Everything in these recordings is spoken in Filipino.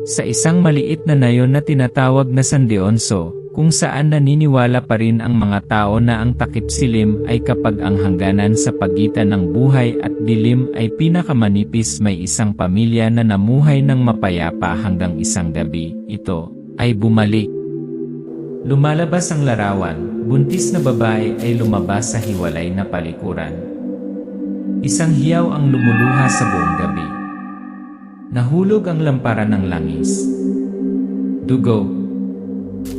Sa isang maliit na nayon na tinatawag na San Dionso, kung saan naniniwala pa rin ang mga tao na ang takip silim ay kapag ang hangganan sa pagitan ng buhay at dilim ay pinakamanipis, may isang pamilya na namuhay ng mapayapa hanggang isang gabi, ito ay bumalik. Lumalabas ang larawan, buntis na babae ay lumabas sa hiwalay na palikuran. Isang hiyaw ang lumuluha sa buong gabi. Nahulog ang lamparan ng langis. Dugo.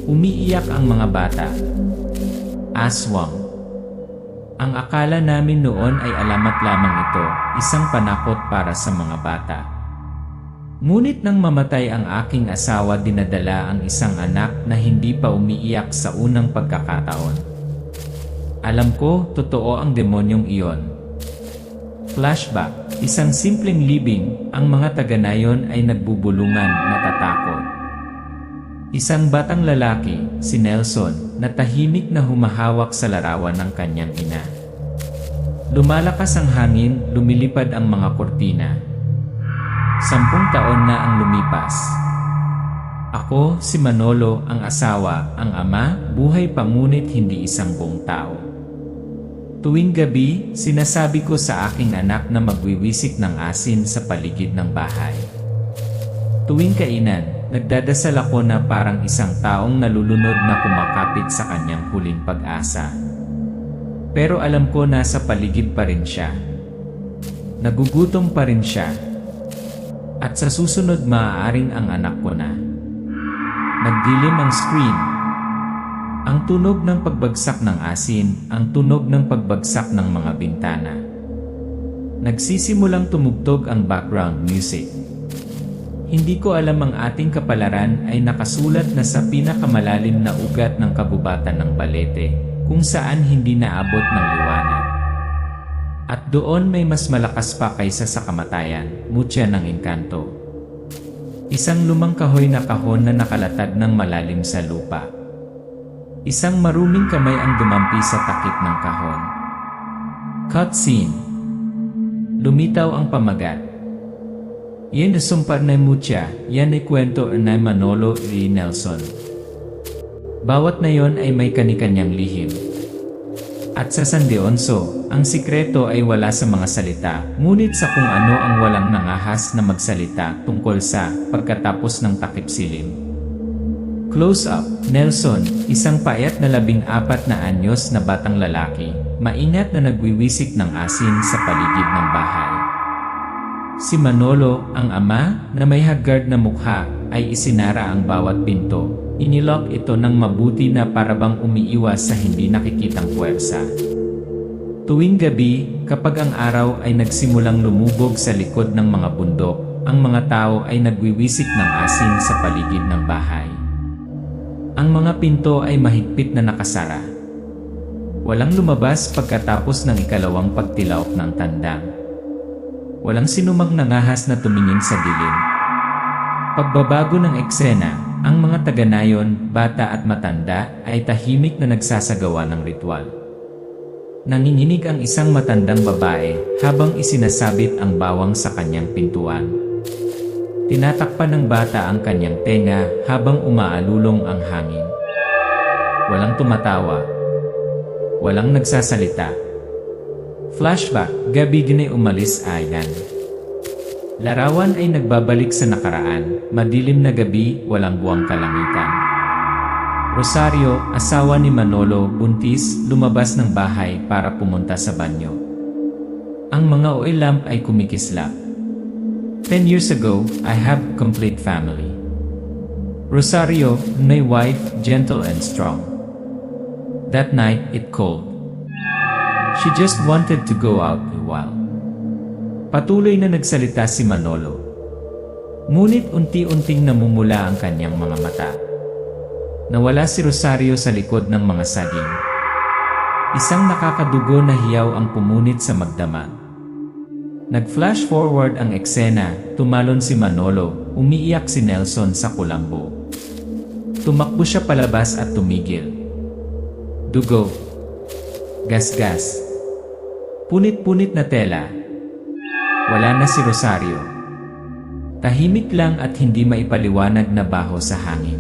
Umiiyak ang mga bata. Aswang. Ang akala namin noon ay alamat lamang ito, isang panakot para sa mga bata. Ngunit nang mamatay ang aking asawa, dinadala ang isang anak na hindi pa umiiyak sa unang pagkakataon. Alam ko, totoo ang demonyong iyon. Flashback, isang simpleng libing, ang mga taga-nayon ay nagbubulungan, natatakot. Isang batang lalaki, si Nelson, na tahimik na humahawak sa larawan ng kanyang ina. Lumalakas ang hangin, lumilipad ang mga kurtina. 10 taon na ang lumipas. Ako, si Manolo, ang asawa, ang ama, buhay pa ngunit hindi isang buong tao. Tuwing gabi, sinasabi ko sa aking anak na magwiwisik ng asin sa paligid ng bahay. Tuwing kainan, nagdadasal ako na parang isang taong nalulunod na kumakapit sa kanyang huling pag-asa. Pero alam ko nasa paligid pa rin siya. Nagugutom pa rin siya. At sa susunod maaaring ang anak ko na. Nagdilim ang screen. Ang tunog ng pagbagsak ng asin, ang tunog ng pagbagsak ng mga bintana. Nagsisimulang tumugtog ang background music. Hindi ko alam ang ating kapalaran ay nakasulat na sa pinakamalalim na ugat ng kabubatan ng Balete, kung saan hindi naabot ng liwanag. At doon may mas malakas pa kaysa sa kamatayan, mutya ng engkanto. Isang lumang kahoy na kahon na nakalatag ng malalim sa lupa. Isang maruming kamay ang dumampi sa takip ng kahon. Cutscene. Lumitaw ang pamagat. Yan na sumpar na mutya, yan ay kwento na Manolo E. Nelson. Bawat na yon ay may kanikanyang lihim. At sa San Dionso, ang sikreto ay wala sa mga salita, ngunit sa kung ano ang walang nangahas na magsalita tungkol sa pagkatapos ng takip silim. Close up, Nelson, isang payat na 14 na anyos na batang lalaki, maingat na nagwiwisik ng asin sa paligid ng bahay. Si Manolo, ang ama, na may haggard na mukha, ay isinara ang bawat pinto. Inilock ito ng mabuti na parabang umiiwas sa hindi nakikitang puwersa. Tuwing gabi, kapag ang araw ay nagsimulang lumubog sa likod ng mga bundok, ang mga tao ay nagwiwisik ng asin sa paligid ng bahay. Ang mga pinto ay mahigpit na nakasara. Walang lumabas pagkatapos ng ikalawang pagtilaok ng tandang. Walang sinumang nangahas na tumingin sa dilim. Pagbabago ng eksena, ang mga taga-nayon, bata at matanda, ay tahimik na nagsasagawa ng ritual. Nanginginig ang isang matandang babae habang isinasabit ang bawang sa kanyang pintuan. Tinatakpan ng bata ang kanyang tenga habang umaalulong ang hangin. Walang tumatawa. Walang nagsasalita. Flashback, gabi din ay umalis ayan. Larawan ay nagbabalik sa nakaraan, madilim na gabi, walang buwang kalangitan. Rosario, asawa ni Manolo, buntis, lumabas ng bahay para pumunta sa banyo. Ang mga oil lamp ay kumikislap. 10 years ago, I have complete family. Rosario, my wife, gentle and strong. That night, it cold. She just wanted to go out a while. Patuloy na nagsalita si Manolo. Ngunit unti-unting namumula ang kanyang mga mata. Nawala si Rosario sa likod ng mga saging. Isang nakakadugo na hiyaw ang pumunit sa magdamag. Nag-flash forward ang eksena, tumalon si Manolo, umiiyak si Nelson sa kulambo. Tumakbo siya palabas at tumigil. Dugo. Gasgas. Punit-punit na tela. Wala na si Rosario. Tahimik lang at hindi maipaliwanag na baho sa hangin.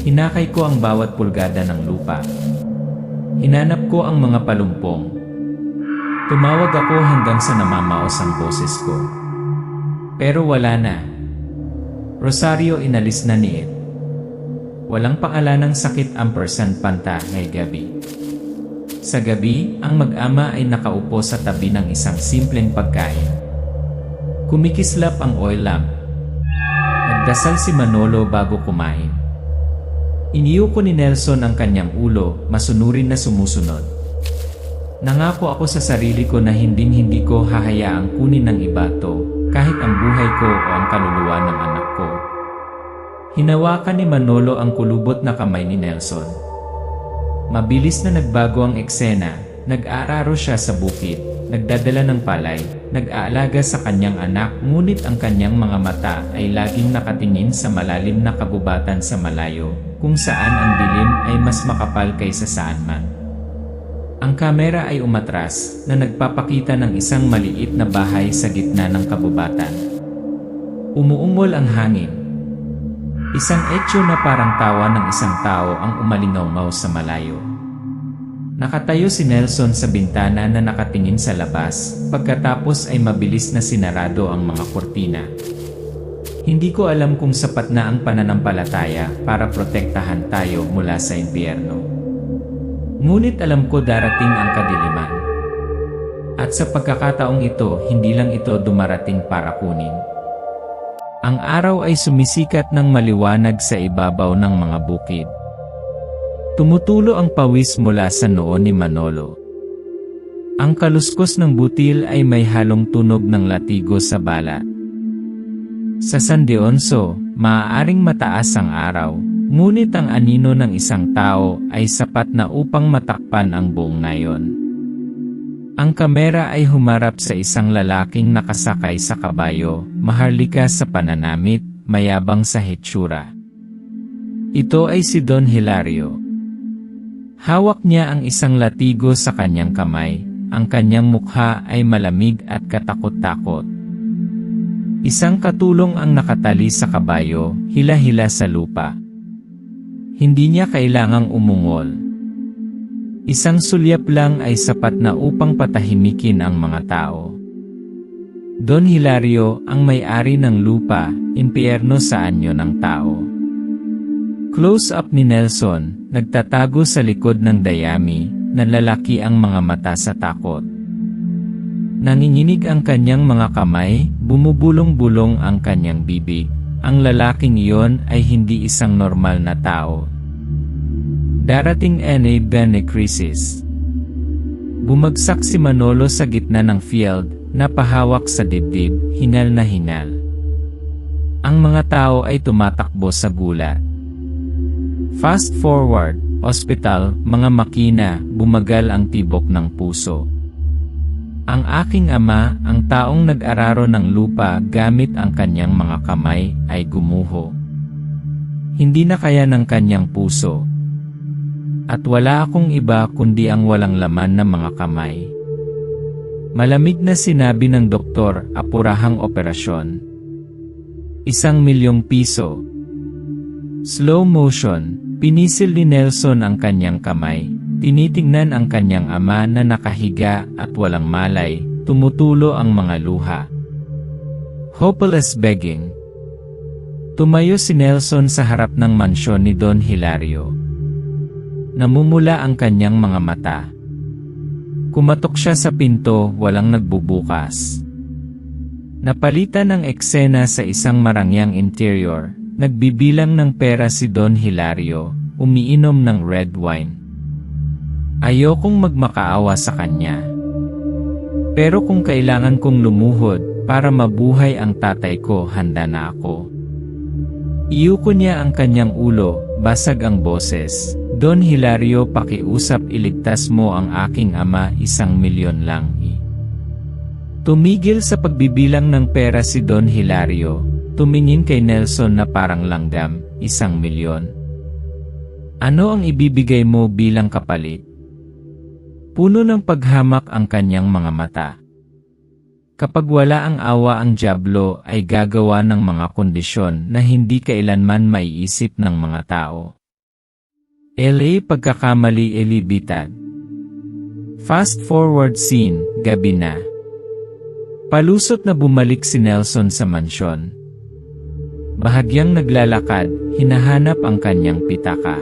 Hinakay ko ang bawat pulgada ng lupa. Hinanap ko ang mga palumpong. Tumawag ako hanggang sa namamaos ang boses ko. Pero wala na. Rosario, inalis na ni Ed. Walang pangalanang sakit ampersand panta ngay gabi. Sa gabi, ang mag-ama ay nakaupo sa tabi ng isang simpleng pagkain. Kumikislap ang oil lamp. Nagdasal si Manolo bago kumain. Iniyuko ni Nelson ang kanyang ulo, masunurin na sumusunod. Nangako ako sa sarili ko na hindi ko hahayaang kunin ng iba to, kahit ang buhay ko o ang kaluluwa ng anak ko. Hinawakan ni Manolo ang kulubot na kamay ni Nelson. Mabilis na nagbago ang eksena. Nag-aararo siya sa bukid, nagdadala ng palay, nag-aalaga sa kanyang anak, ngunit ang kanyang mga mata ay laging nakatingin sa malalim na kagubatan sa malayo, kung saan ang dilim ay mas makapal kaysa saan man. Ang kamera ay umatras na nagpapakita ng isang maliit na bahay sa gitna ng kabubatan. Umuungol ang hangin. Isang etyo na parang tawa ng isang tao ang umalingaw sa malayo. Nakatayo si Nelson sa bintana na nakatingin sa labas, pagkatapos ay mabilis na sinarado ang mga kurtina. Hindi ko alam kung sapat na ang pananampalataya para protektahan tayo mula sa impyerno. Ngunit alam ko darating ang kadiliman. At sa pagkakataong ito, hindi lang ito dumarating para kunin. Ang araw ay sumisikat ng maliwanag sa ibabaw ng mga bukid. Tumutulo ang pawis mula sa noo ni Manolo. Ang kaluskos ng butil ay may halong tunog ng latigo sa balat. Sa San Dionso, maaaring mataas ang araw, ngunit ang anino ng isang tao ay sapat na upang matakpan ang buong nayon. Ang kamera ay humarap sa isang lalaking nakasakay sa kabayo, maharlika sa pananamit, mayabang sa hitsura. Ito ay si Don Hilario. Hawak niya ang isang latigo sa kanyang kamay, ang kanyang mukha ay malamig at katakot-takot. Isang katulong ang nakatali sa kabayo, hila-hila sa lupa. Hindi niya kailangang umungol. Isang sulyap lang ay sapat na upang patahimikin ang mga tao. Don Hilario ang may-ari ng lupa, impyerno sa anyo ng tao. Close-up ni Nelson, nagtatago sa likod ng dayami, nalalaki ang mga mata sa takot. Nanginginig ang kanyang mga kamay, bumubulong-bulong ang kanyang bibig. Ang lalaking iyon ay hindi isang normal na tao. Darating bene krisis. Bumagsak si Manolo sa gitna ng field, napahawak sa dibdib, hingal na hingal. Ang mga tao ay tumatakbo sa gulat. Fast forward, ospital, mga makina, bumagal ang tibok ng puso. Ang aking ama, ang taong nag-araro ng lupa gamit ang kanyang mga kamay, ay gumuho. Hindi na kaya ng kanyang puso. At wala akong iba kundi ang walang laman na mga kamay. Malamig na sinabi ng doktor, apurahang operasyon. 1,000,000 piso. Slow motion, pinisil ni Nelson ang kanyang kamay. Tinitingnan ang kanyang ama na nakahiga at walang malay, tumutulo ang mga luha. Hopeless begging. Tumayo si Nelson sa harap ng mansyon ni Don Hilario. Namumula ang kanyang mga mata. Kumatok siya sa pinto, walang nagbubukas. Napalitan ang eksena sa isang marangyang interior. Nagbibilang ng pera si Don Hilario, umiinom ng red wine. Ayokong magmakaawa sa kanya. Pero kung kailangan kong lumuhod para mabuhay ang tatay ko, handa na ako. Iyuko niya ang kanyang ulo, basag ang boses. Don Hilario, pakiusap, iligtas mo ang aking ama, 1,000,000 lang. Tumigil sa pagbibilang ng pera si Don Hilario. Tumingin kay Nelson na parang langgam, 1,000,000. Ano ang ibibigay mo bilang kapalit? Puno ng paghamak ang kanyang mga mata. Kapag wala ang awa ang dyablo ay gagawa ng mga kondisyon na hindi kailanman maiisip ng mga tao. LA pagkakamali elibitad. Fast forward scene, gabi na. Palusot na bumalik si Nelson sa mansyon. Bahagyang naglalakad, hinahanap ang kanyang pitaka.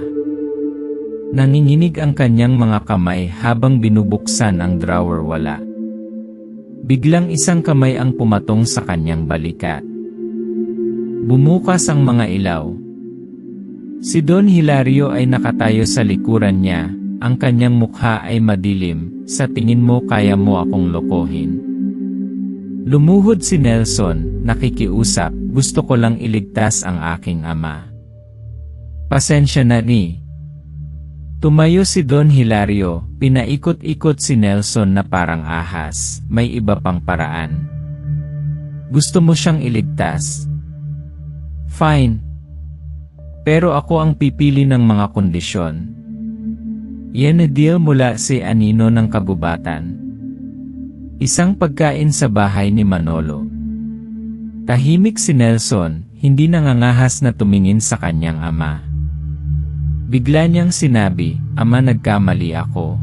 Nanginginig ang kanyang mga kamay habang binubuksan ang drawer wala. Biglang isang kamay ang pumatong sa kanyang balikat. Bumukas ang mga ilaw. Si Don Hilario ay nakatayo sa likuran niya, ang kanyang mukha ay madilim, sa tingin mo kaya mo akong lokohin. Lumuhod si Nelson, nakikiusap, gusto ko lang iligtas ang aking ama. Pasensya na ni. Tumayo si Don Hilario, pinaikot-ikot si Nelson na parang ahas, may iba pang paraan. Gusto mo siyang iligtas? Fine. Pero ako ang pipili ng mga kondisyon. Yan na deal mula si Anino ng Kabubatan. Isang pagkain sa bahay ni Manolo. Tahimik si Nelson, hindi nangangahas na tumingin sa kanyang ama. Bigla niyang sinabi, "Ama, nagkamali ako.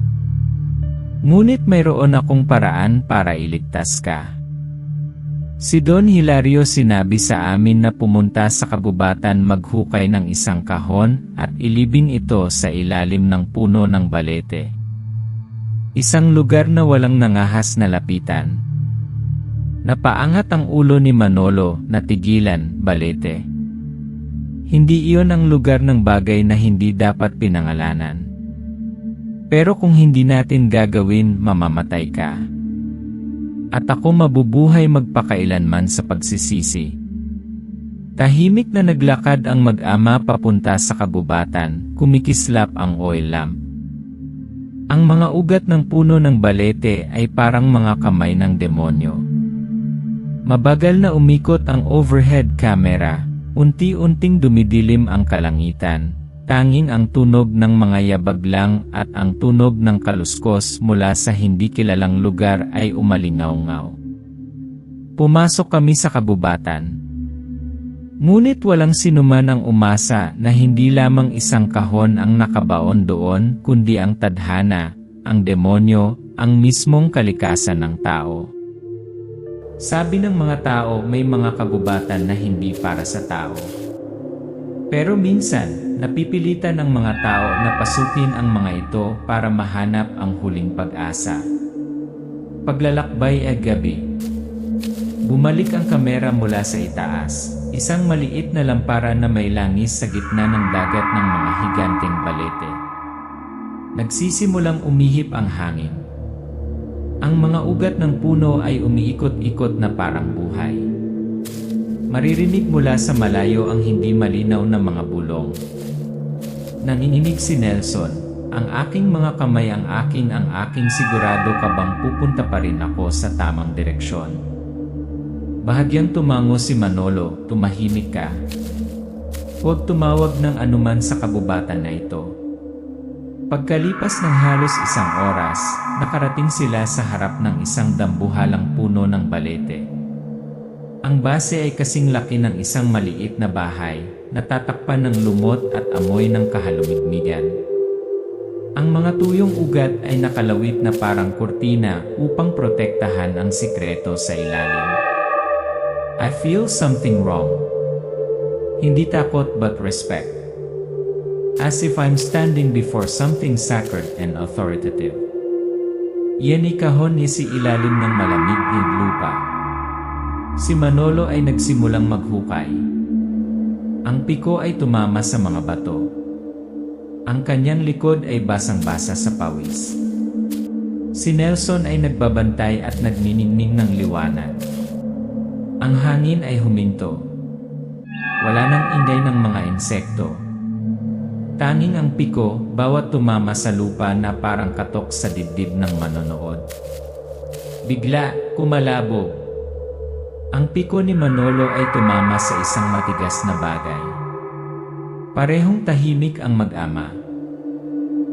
Ngunit mayroon akong paraan para iligtas ka." Si Don Hilario sinabi sa amin na pumunta sa kabubatan maghukay ng isang kahon at ilibing ito sa ilalim ng puno ng balete. Isang lugar na walang nangahas na lapitan. Napaangat ang ulo ni Manolo, natigilan, balete. Hindi iyon ang lugar ng bagay na hindi dapat pinangalanan. Pero kung hindi natin gagawin, mamamatay ka. At ako mabubuhay magpakailanman sa pagsisisi. Tahimik na naglakad ang mag-ama papunta sa kabubatan, kumikislap ang oil lamp. Ang mga ugat ng puno ng balete ay parang mga kamay ng demonyo. Mabagal na umikot ang overhead camera. Unti-unting dumidilim ang kalangitan, tanging ang tunog ng mga yabag lang at ang tunog ng kaluskos mula sa hindi kilalang lugar ay umalingaw-ngaw. Pumasok kami sa kabubatan. Ngunit walang sinuman ang umasa na hindi lamang isang kahon ang nakabaon doon kundi ang tadhana, ang demonyo, ang mismong kalikasan ng tao. Sabi ng mga tao may mga kabubatan na hindi para sa tao. Pero minsan, napipilitan ng mga tao na pasukin ang mga ito para mahanap ang huling pag-asa. Paglalakbay ay gabi. Bumalik ang kamera mula sa itaas, isang maliit na lamparan na may langis sa gitna ng dagat ng mga higanteng balete. Nagsisimulang umihip ang hangin. Ang mga ugat ng puno ay umiikot-ikot na parang buhay. Maririnig mula sa malayo ang hindi malinaw na mga bulong. Nanginginig si Nelson, "Ang aking mga kamay ang aking sigurado ka bang pupunta pa rin ako sa tamang direksyon?" Bahagyang tumango si Manolo, "Tumahimik ka. Huwag tumawag ng anuman sa kabubatan na ito." Pagkalipas ng halos isang oras, nakarating sila sa harap ng isang dambuhalang puno ng balete. Ang base ay kasing laki ng isang maliit na bahay, natatakpan ng lumot at amoy ng kahalumigmigan. Ang mga tuyong ugat ay nakalawit na parang kurtina upang protektahan ang sikreto sa ilalim. I feel something wrong. Hindi takot but respect. As if I'm standing before something sacred and authoritative. Yan ay kahon ni si ilalim ng malamig na lupa. Si Manolo ay nagsimulang maghukay. Ang piko ay tumama sa mga bato. Ang kanyang likod ay basang-basa sa pawis. Si Nelson ay nagbabantay at nagniningning ng liwanag. Ang hangin ay huminto. Wala nang ingay ng mga insekto. Tanging ang piko, bawat tumama sa lupa na parang katok sa dibdib ng manonood. Bigla, kumalabog. Ang piko ni Manolo ay tumama sa isang matigas na bagay. Parehong tahimik ang mag-ama.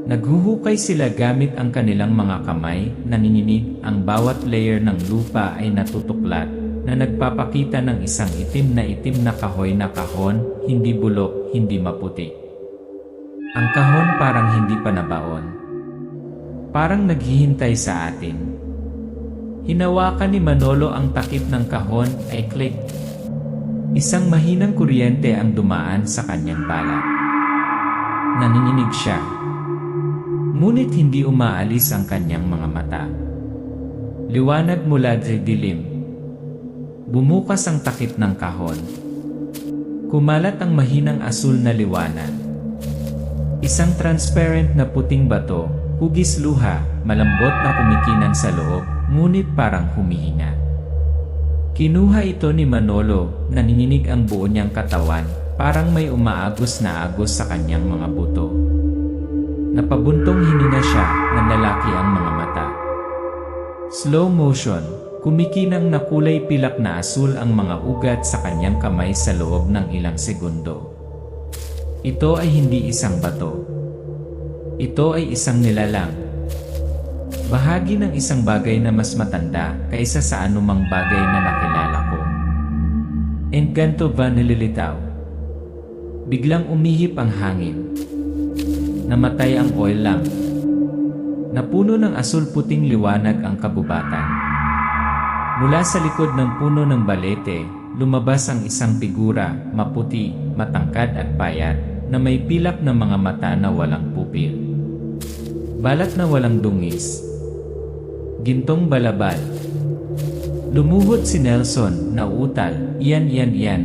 Naghuhukay sila gamit ang kanilang mga kamay, nanginginig, ang bawat layer ng lupa ay natutuklat, na nagpapakita ng isang itim na kahoy na kahon, hindi bulok, hindi maputi. Ang kahon parang hindi pa nabaon. Parang naghihintay sa atin. Hinawakan ni Manolo ang takip ng kahon ay click. Isang mahinang kuryente ang dumaan sa kanyang balat. Nanginginig siya. Ngunit hindi umaalis ang kanyang mga mata. Liwanag mula sa dilim. Bumukas ang takip ng kahon. Kumalat ang mahinang asul na liwanag. Isang transparent na puting bato, hugis luha, malambot na kumikinang sa loob, ngunit parang humihinga. Kinuha ito ni Manolo, nanginginig ang buo niyang katawan, parang may umaagos na agos sa kanyang mga buto. Napabuntong hininga siya, nanlalaki ang mga mata. Slow motion, kumikinang na kulay pilak na asul ang mga ugat sa kanyang kamay sa loob ng ilang segundo. Ito ay hindi isang bato. Ito ay isang nilalang. Bahagi ng isang bagay na mas matanda kaysa sa anumang bagay na nakilala ko. Engkanto ba nililitaw? Biglang umihip ang hangin. Namatay ang oil lamp. Napuno ng asul-puting liwanag ang kabubatan. Mula sa likod ng puno ng balete, lumabas ang isang figura, maputi, matangkad at payat, na may pilak na mga mata na walang pupil. Balat na walang dungis. Gintong balabal. Lumuhod si Nelson, nauutal, iyan.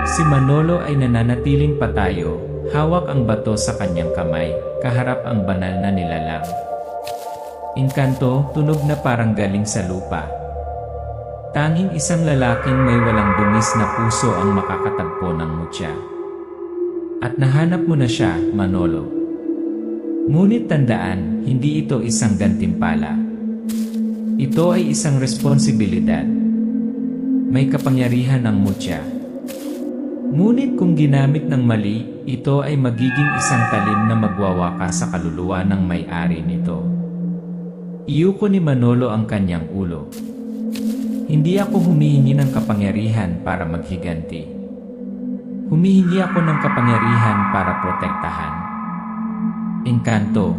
Si Manolo ay nananatiling patayo, hawak ang bato sa kanyang kamay, kaharap ang banal na nilalang. Engkanto, tunog na parang galing sa lupa. Tanging isang lalaking may walang dungis na puso ang makakatagpo ng mutya. At nahanap mo na siya, Manolo. Ngunit tandaan, hindi ito isang gantimpala. Ito ay isang responsibilidad. May kapangyarihan ang mutya. Ngunit kung ginamit ng mali, ito ay magiging isang talim na magwawaka sa kaluluwa ng may-ari nito. Iyuko ni Manolo ang kanyang ulo. Hindi ako humihingi ng kapangyarihan para maghiganti. Humihingi ako ng kapangyarihan para protektahan. Engkanto.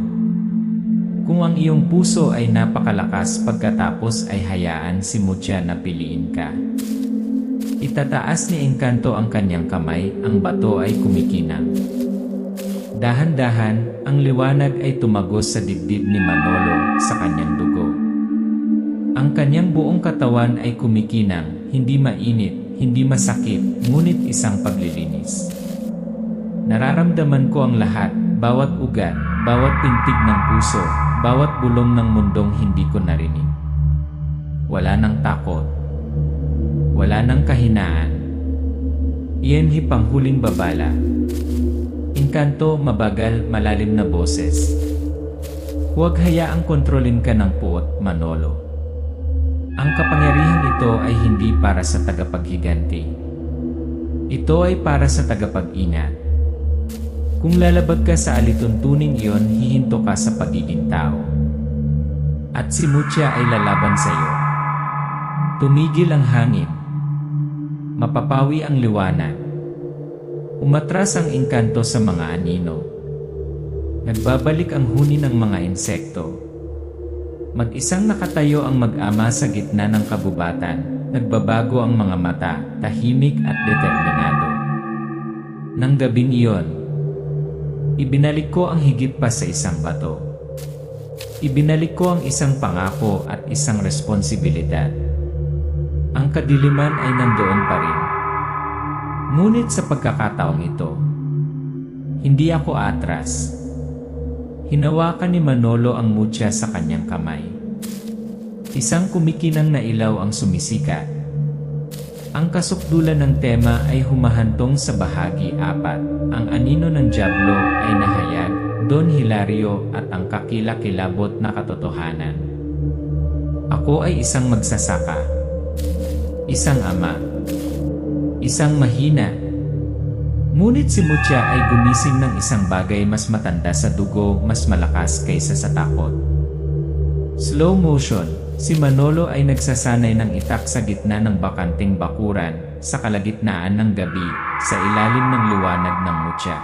Kung ang iyong puso ay napakalakas pagkatapos ay hayaan si Mutya na piliin ka. Itataas ni Engkanto ang kanyang kamay, ang bato ay kumikinang. Dahan-dahan, ang liwanag ay tumagos sa dibdib ni Manolo sa kanyang dugo. Ang kanyang buong katawan ay kumikinang, hindi mainit, hindi masakit, ngunit isang paglilinis. Nararamdaman ko ang lahat, bawat ugat, bawat pintig ng puso, bawat bulong ng mundong hindi ko narinig. Wala nang takot. Wala nang kahinaan. Iyan panghuling babala. Engkanto, mabagal, malalim na boses. Huwag hayaang kontrolin ka ng puot, Manolo. Ang kapangyarihang ito ay hindi para sa tagapaghiganti. Ito ay para sa tagapag-inat. Kung lalabag ka sa alituntuning iyon, hihinto ka sa pagiging tao. At si Mutya ay lalaban sa iyo. Tumigil ang hangin. Mapapawi ang liwanag. Umatras ang engkanto sa mga anino. Nagbabalik ang huni ng mga insekto. Mag-isang nakatayo ang mag-ama sa gitna ng kabubatan, nagbabago ang mga mata, tahimik at determinado. Nang gabing iyon, ibinalik ko ang higit pa sa isang bato. Ibinalik ko ang isang pangako at isang responsibilidad. Ang kadiliman ay nandoon pa rin. Ngunit sa pagkakataong ito, hindi ako atras. Hinawakan ni Manolo ang mutya sa kanyang kamay. Isang kumikinang na ilaw ang sumisikat. Ang kasukdulan ng tema ay humahantong sa bahagi 4. Ang anino ng Diablo ay nahayag, Don Hilario at ang kakilakilabot na katotohanan. Ako ay isang magsasaka. Isang ama. Isang mahina. Ngunit si Mucha ay gumising ng isang bagay mas matanda sa dugo, mas malakas kaysa sa takot. Slow motion, si Manolo ay nagsasanay ng itak sa gitna ng bakanting bakuran, sa kalagitnaan ng gabi, sa ilalim ng liwanag ng Mucha.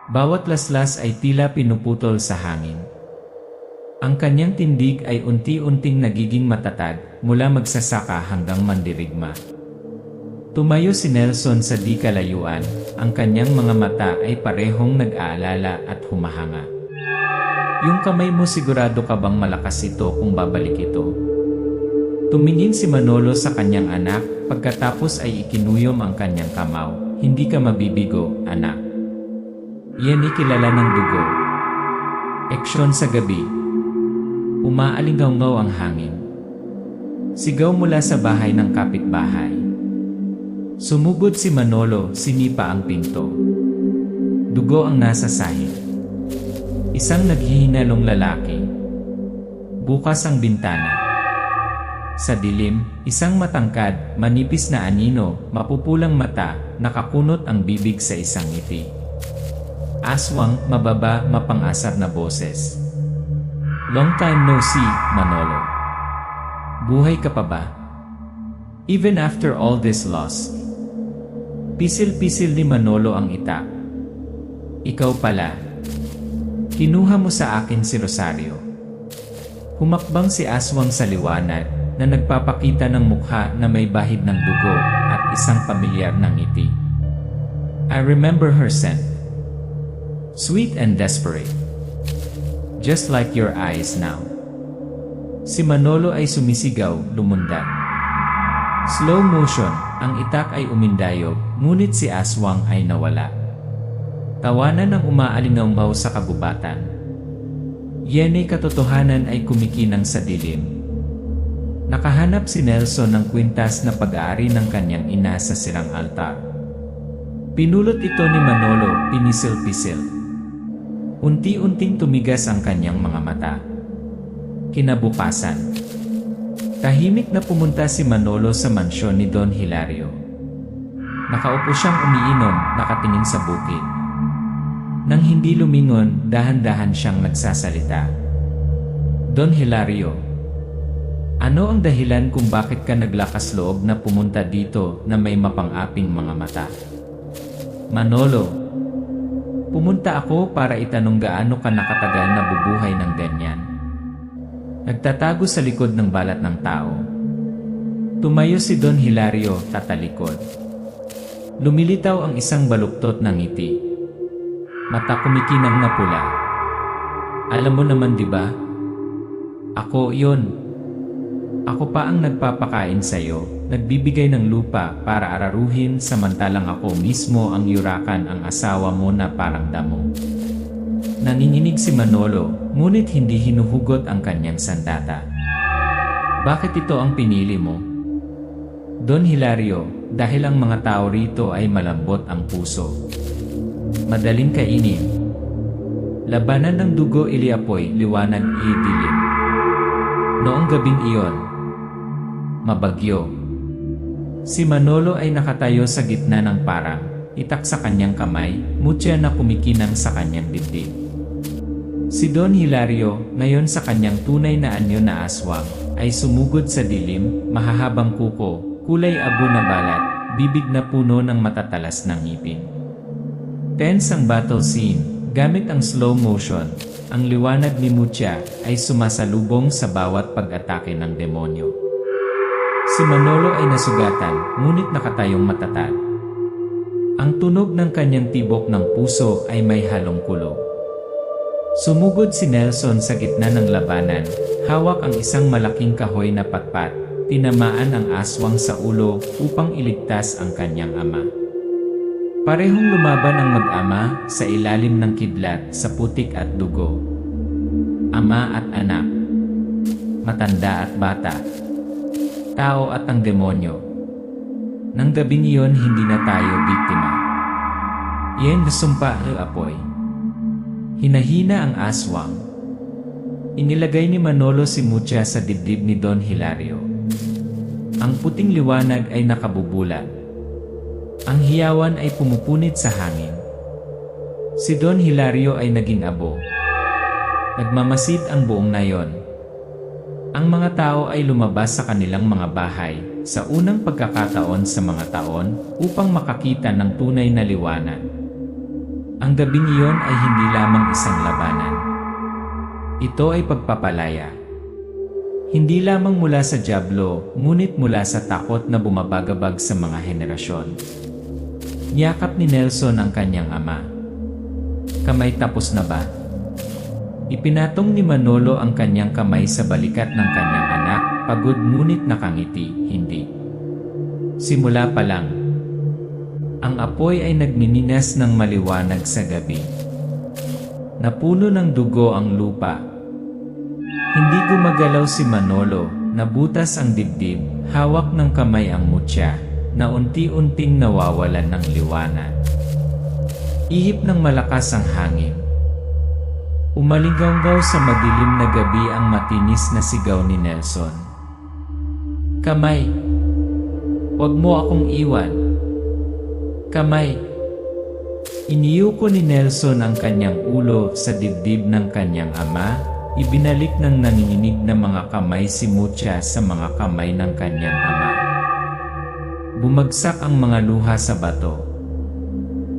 Bawat laslas ay tila pinuputol sa hangin. Ang kanyang tindig ay unti-unting nagiging matatag, mula magsasaka hanggang mandirigma. Tumayo si Nelson sa di kalayuan, ang kanyang mga mata ay parehong nag-aalala at humahanga. Yung kamay mo, sigurado ka bang malakas ito kung babalik ito? Tumingin si Manolo sa kanyang anak, pagkatapos ay ikinuyom ang kanyang kamao. Hindi ka mabibigo, anak. Yan kilala ng dugo. Aksyon sa gabi. Umaalingaw-ngaw ang hangin. Sigaw mula sa bahay ng kapitbahay. Sumugod si Manolo, sinipa ang pinto. Dugo ang nasa sahig. Isang naghihinalong lalaki. Bukas ang bintana. Sa dilim, isang matangkad, manipis na anino, mapupulang mata, nakakunot ang bibig sa isang ngiti. Aswang, mababa, mapang-asar na boses. Long time no see, Manolo. Buhay ka pa ba? Even after all this loss. Pisil-pisil ni Manolo ang itak. Ikaw pala. Kinuha mo sa akin si Rosario. Humakbang si Aswang sa liwanag, na nagpapakita ng mukha na may bahid ng dugo at isang pamilyar na ngiti. I remember her scent. Sweet and desperate. Just like your eyes now. Si Manolo ay sumisigaw, lumundag. Slow motion, ang itak ay umindayog, ngunit si Aswang ay nawala. Tawanan ng umaalingaw sa kagubatan. Yan ay katotohanan ay kumikinang sa dilim. Nakahanap si Nelson ng kwintas na pag-aari ng kanyang ina sa sirang altar. Pinulot ito ni Manolo, pinisil-pisil. Unti-unting tumigas ang kanyang mga mata. Kinabukasan, tahimik na pumunta si Manolo sa mansyon ni Don Hilario. Nakaupo siyang umiinom, nakatingin sa bukid. Nang hindi lumingon, dahan-dahan siyang nagsasalita. Don Hilario, ano ang dahilan kung bakit ka naglakas loob na pumunta dito na may mapang-aping mga mata? Manolo, pumunta ako para itanong gaano ka nakatagal na bubuhay ng ganyan. Nagtatago sa likod ng balat ng tao. Tumayo si Don Hilario, tatalikod. Lumilitaw ang isang baluktot ng ngiti. Mata kumikinang na pula. Alam mo naman, di ba? Ako yon. Ako pa ang nagpapakain sa'yo, nagbibigay ng lupa para araruhin samantalang ako mismo ang yurakan ang asawa mo na parang damo. Nanginginig si Manolo, ngunit hindi hinuhugot ang kanyang sandata. Bakit ito ang pinili mo? Don Hilario, dahil ang mga tao rito ay malambot ang puso. Madaling kainin. Labanan ng dugo iliapoy, liwanag idilim. Noong gabing iyon, mabagyo. Si Manolo ay nakatayo sa gitna ng parang, itak sa kanyang kamay, mutya na kumikinang sa kanyang dibdib. Si Don Hilario, ngayon sa kanyang tunay na anyo na aswang, ay sumugod sa dilim, mahahabang kuko, kulay abo na balat, bibig na puno ng matatalas ng ngipin. Tense ang battle scene, gamit ang slow motion, ang liwanag ni Mucha ay sumasalubong sa bawat pag-atake ng demonyo. Si Manolo ay nasugatan, ngunit nakatayong matatag. Ang tunog ng kanyang tibok ng puso ay may halong kulog. Sumugod si Nelson sa gitna ng labanan, hawak ang isang malaking kahoy na patpat, tinamaan ang aswang sa ulo upang iligtas ang kanyang ama. Parehong lumaban ang mag-ama sa ilalim ng kidlat sa putik at dugo. Ama at anak, matanda at bata, tao at ang demonyo. Nang gabing iyon, hindi na tayo biktima. Iyan nasumpa ang apoy. Hinahina ang aswang. Inilagay ni Manolo si Mucha sa dibdib ni Don Hilario. Ang puting liwanag ay nakabubulat. Ang hiyawan ay pumupunit sa hangin. Si Don Hilario ay naging abo. Nagmamasid ang buong nayon. Ang mga tao ay lumabas sa kanilang mga bahay sa unang pagkakataon sa mga taon upang makakita ng tunay na liwanag. Ang gabing iyon ay hindi lamang isang labanan. Ito ay pagpapalaya. Hindi lamang mula sa dyablo, ngunit mula sa takot na bumabagabag sa mga henerasyon. Niyakap ni Nelson ang kanyang ama. Kamay, tapos na ba? Ipinatong ni Manolo ang kanyang kamay sa balikat ng kanyang anak, pagod ngunit nakangiti, hindi. Simula pa lang. Ang apoy ay nagnininas ng maliwanag sa gabi. Napuno ng dugo ang lupa. Hindi gumagalaw si Manolo, nabutas ang dibdib, hawak ng kamay ang mutya, na unti-unting nawawalan ng liwanag. Ihip ng malakas ang hangin. Umalinggaw sa madilim na gabi ang matinis na sigaw ni Nelson. Kamay! Huwag mo akong iwan! Kamay! Iniyuko ni Nelson ang kanyang ulo sa dibdib ng kanyang ama, ibinalik ng nanginginig na mga kamay si Mucha sa mga kamay ng kanyang ama. Bumagsak ang mga luha sa bato.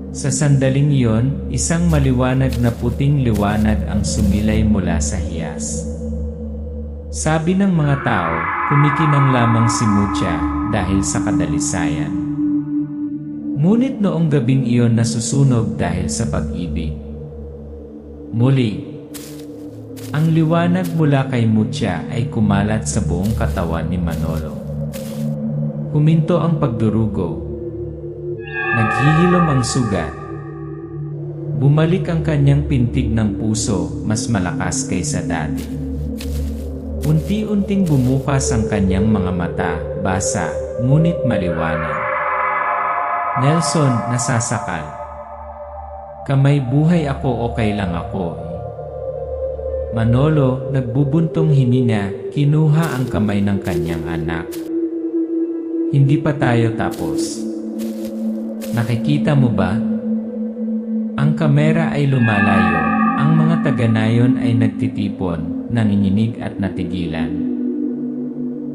Sa sandaling iyon, isang maliwanag na puting liwanag ang sumilay mula sa hiyas. Sabi ng mga tao, kumikinang lamang si Mucha dahil sa kadalisayan. Ngunit noong gabing iyon nasusunog dahil sa pag-ibig. Muli, ang liwanag mula kay Mucha ay kumalat sa buong katawan ni Manolo. Huminto ang pagdurugo. Naghihilom ang sugat. Bumalik ang kanyang pintig ng puso, mas malakas kaysa dati. Unti-unting bumukas ang kanyang mga mata, basa, ngunit maliwanag. Nelson, nasasakal. Kamay, buhay ako, okay lang ako. Manolo, nagbubuntong hininga, kinuha ang kamay ng kanyang anak. Hindi pa tayo tapos. Nakikita mo ba? Ang kamera ay lumalayo, ang mga taga-nayon ay nagtitipon, nanginginig at natigilan.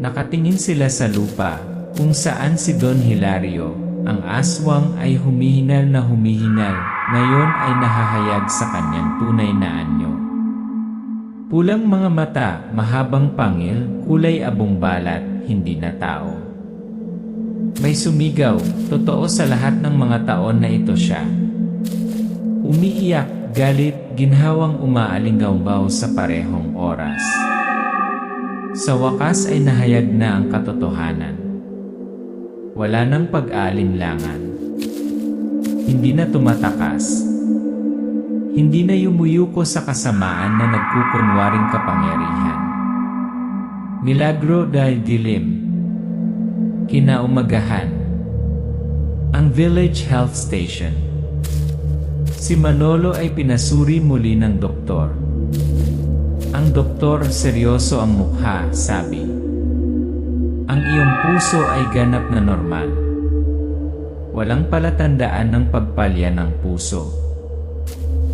Nakatingin sila sa lupa, kung saan si Don Hilario, ang aswang ay humihinal na humihinal, ngayon ay nahahayag sa kanyang tunay na anyo. Pulang mga mata, mahabang pangil, kulay abong balat, hindi na tao. May sumigaw, totoo sa lahat ng mga taon na ito siya. Umiiyak, galit, ginhawang umaalinggaw sa parehong oras. Sa wakas ay nahayag na ang katotohanan. Wala nang pag-aalinlangan. Hindi na tumatakas. Hindi na yumuyuko sa kasamaan na nagkukunwaring kapangyarihan. Milagro dahil dilim. Kinaumagahan. Ang Village Health Station. Si Manolo ay pinasuri muli ng doktor. Ang doktor, seryoso ang mukha, sabi. Ang iyong puso ay ganap na normal. Walang palatandaan ng pagpalya ng puso.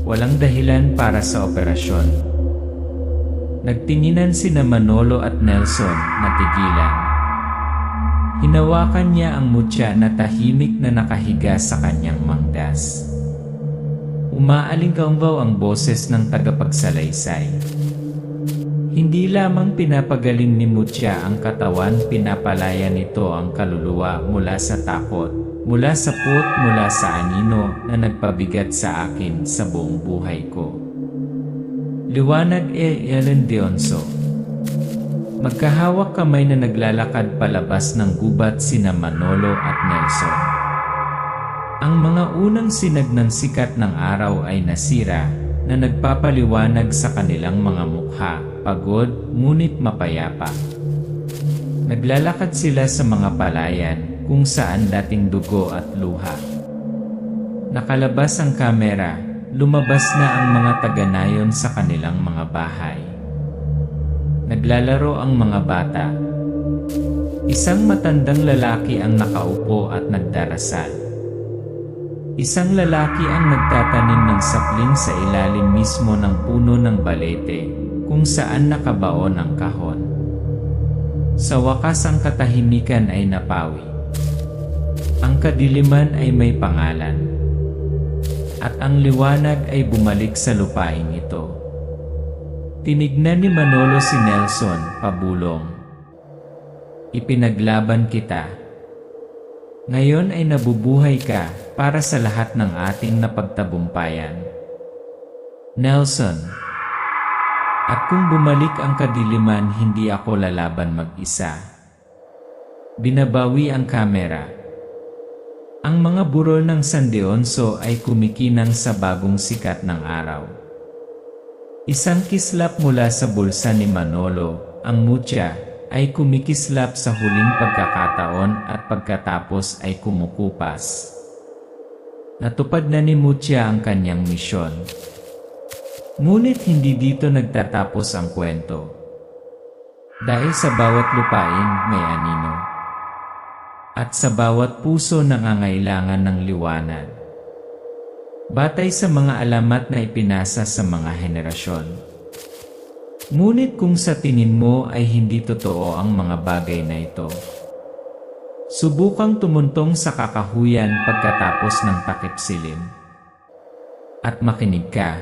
Walang dahilan para sa operasyon. Nagtinginan sina Manolo at Nelson, natigilan. Hinawakan niya ang mutya na tahimik na nakahiga sa kanyang mangdas. Umaalinggaw ang boses ng tagapagsalaysay. Hindi lamang pinapagaling ni Mutya ang katawan, pinapalaya nito ang kaluluwa mula sa takot, mula sa put, mula sa anino na nagpabigat sa akin sa buong buhay ko. Liwanag Ellen Dionso. Magkahawak kamay na naglalakad palabas ng gubat sina Manolo at Nelson. Ang mga unang sinag ng sikat ng araw ay nasira, na nagpapaliwanag sa kanilang mga mukha, pagod, ngunit mapayapa. Naglalakad sila sa mga palayan, kung saan dating dugo at luha. Nakalabas ang kamera, lumabas na ang mga taga-nayon sa kanilang mga bahay. Naglalaro ang mga bata. Isang matandang lalaki ang nakaupo at nagdarasal. Isang lalaki ang nagtatanim ng sapling sa ilalim mismo ng puno ng balete, kung saan nakabaon ang kahon. Sa wakas ang katahimikan ay napawi. Ang kadiliman ay may pangalan. At ang liwanag ay bumalik sa lupain ito. Tinignan ni Manolo si Nelson, pabulong. Ipinaglaban kita. Ngayon ay nabubuhay ka para sa lahat ng ating napagtabumpayan. Nelson. At kung bumalik ang kadiliman, hindi ako lalaban mag-isa. Binabawi ang kamera. Ang mga burol ng San Deonso ay kumikinang sa bagong sikat ng araw. Isang kislap mula sa bulsa ni Manolo, ang mutya, ay kumikislap sa huling pagkakataon at pagkatapos ay kumukupas. Natupad na ni Mutya ang kanyang misyon. Ngunit hindi dito nagtatapos ang kwento. Dahil sa bawat lupain may anino. At sa bawat puso nangangailangan ng liwanag. Batay sa mga alamat na ipinasa sa mga henerasyon. Ngunit kung sa tingin mo ay hindi totoo ang mga bagay na ito, subukang tumuntong sa kakahuyan pagkatapos ng takip silim. At makinig ka.